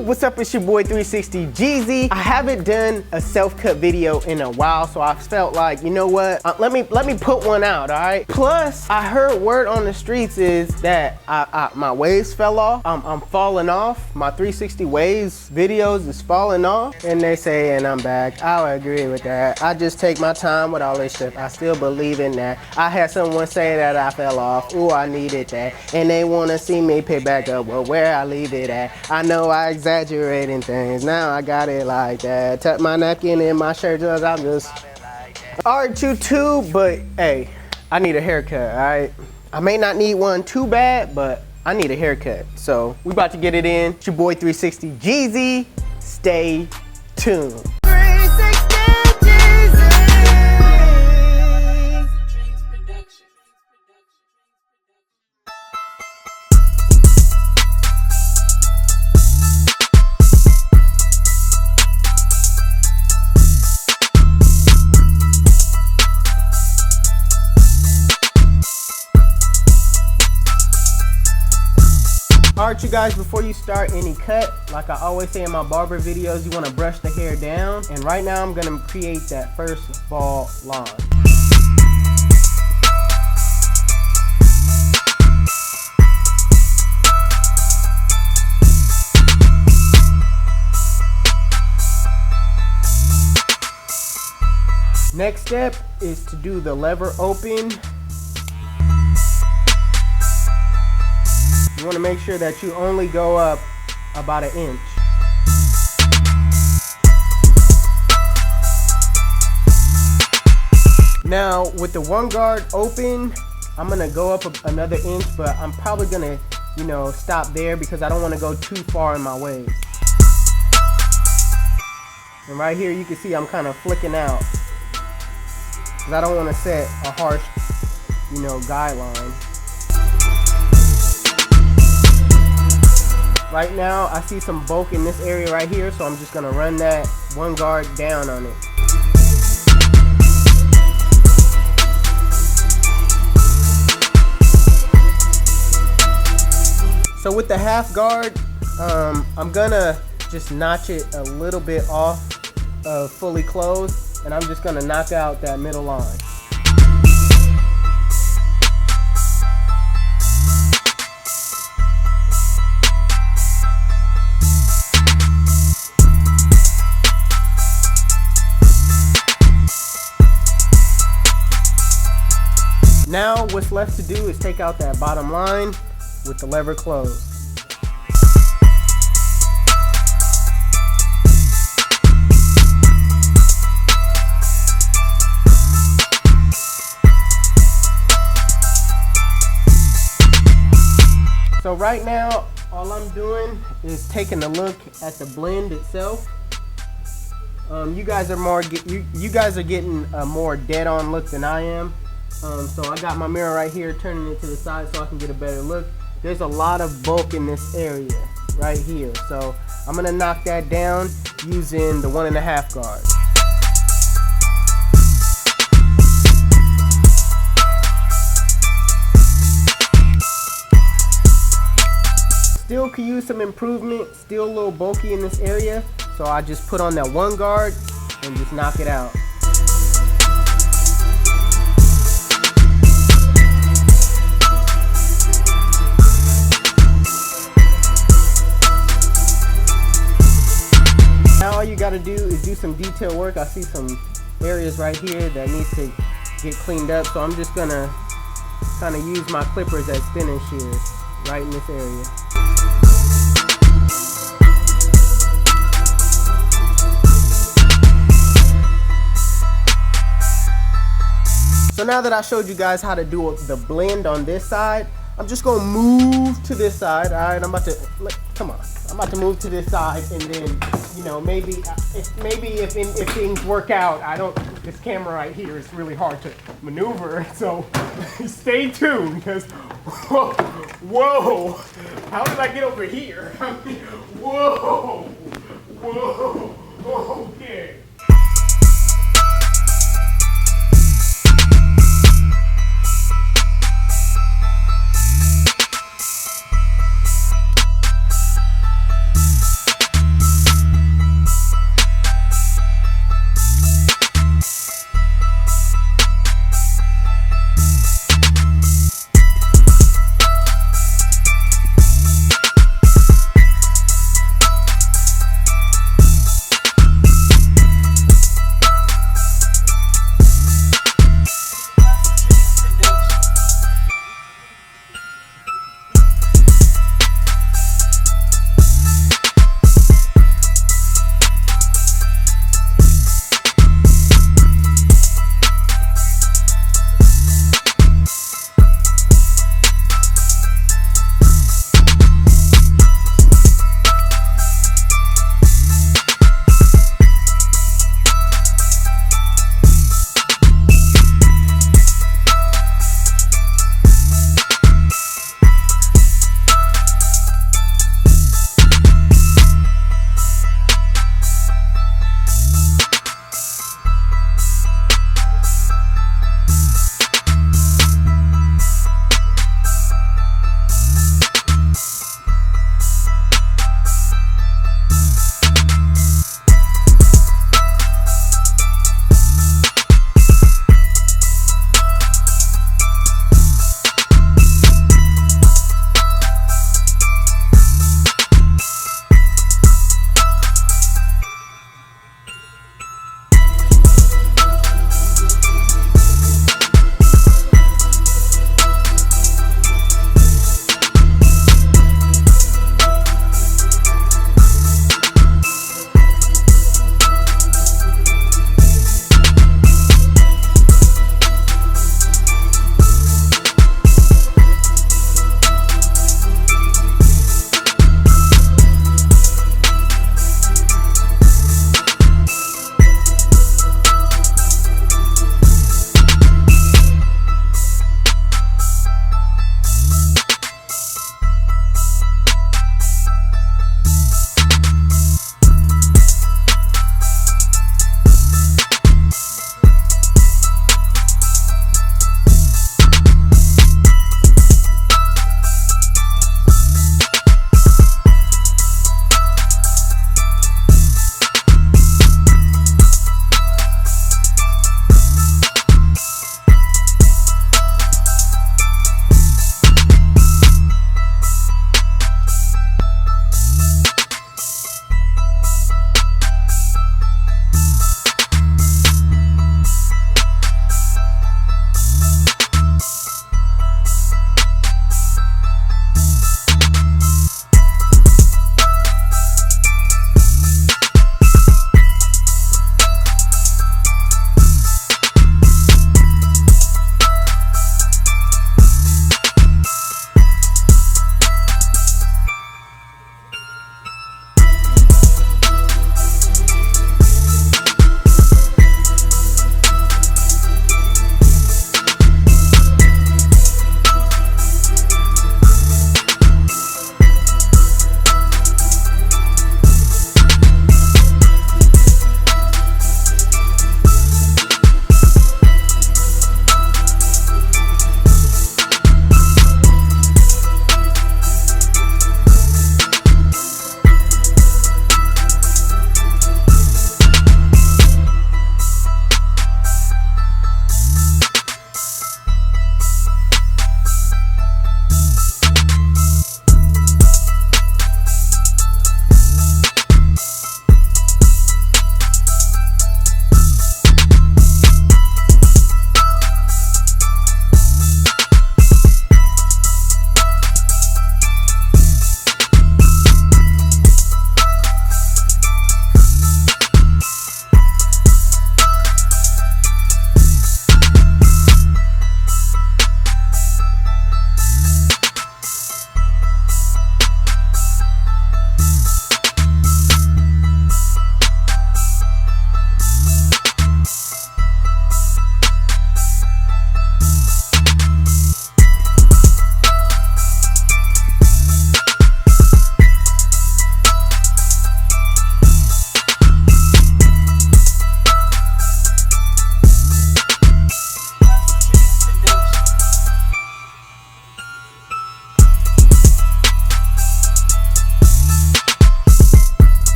YouTube, what's up? It's your boy 360 Jeezy. I haven't done a self-cut video in a while, so I felt like, you know what? Let me put one out, all right? Plus, I heard word on the streets is that my waves fell off. I'm falling off. My 360 waves videos is falling off, and they say, and I'm back. I would agree with that. I just take my time with all this stuff. I still believe in that. I had someone say that I fell off. Ooh, I needed that, and they wanna see me pick back up. Well, where I leave it at? I know I exaggerating things. Now I got it like that. Tuck my napkin in my shirt, cause I'm just. Alright, you too, but hey, I need a haircut, alright? I may not need one too bad, but I need a haircut. So we about to get it in. It's your boy 360 Jeezy. Stay tuned. Alright, you guys, before you start any cut, like I always say in my barber videos, you want to brush the hair down. And right now I'm going to create that first bald line. Next step is to do the lever open. You want to make sure that you only go up about 1 inch. Now with the one guard open, I'm going to go up another inch, but I'm probably going to, you know, stop there because I don't want to go too far in my waves. And right here you can see I'm kind of flicking out because I don't want to set a harsh, you know, guideline. Right now, I see some bulk in this area right here, so I'm just gonna run that one guard down on it. So with the half guard, I'm gonna just notch it a little bit off of fully closed, and I'm just gonna knock out that middle line. Now what's left to do is take out that bottom line with the lever closed. So right now, all I'm doing is taking a look at the blend itself. You guys are getting a more dead-on look than I am. So I got my mirror right here, turning it to the side so I can get a better look. There's a lot of bulk in this area right here. So I'm gonna knock that down using the 1.5 guard. Still could use some improvement, still a little bulky in this area. So I just put on that 1 guard and just knock it out. Now all you gotta do is do some detail work. I see some areas right here that needs to get cleaned up, so I'm just gonna kind of use my clippers as thinning shears right in this area. So now that I showed you guys how to do the blend on this side, I'm just gonna move to this side. All right, I'm about to move to this side, and then, you know, maybe if things work out, this camera right here is really hard to maneuver. So stay tuned, because whoa, how did I get over here? Whoa, okay.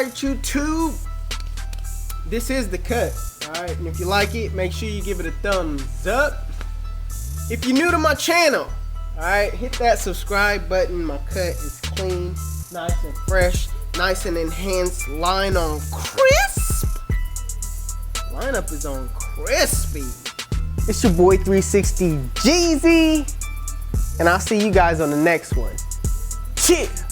right, YouTube. This is the cut. All right, and if you like it, make sure you give it a thumbs up. If you're new to my channel, all right, hit that subscribe button. My cut is clean, nice and fresh, nice and enhanced. Line on crisp. Lineup is on crispy. It's your boy 360 Jeezy, and I'll see you guys on the next one. Cheers.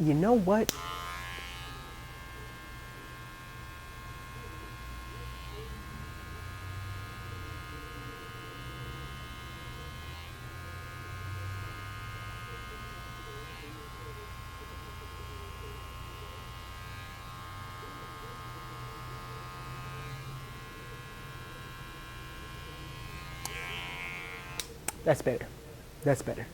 You know what? That's better. That's better.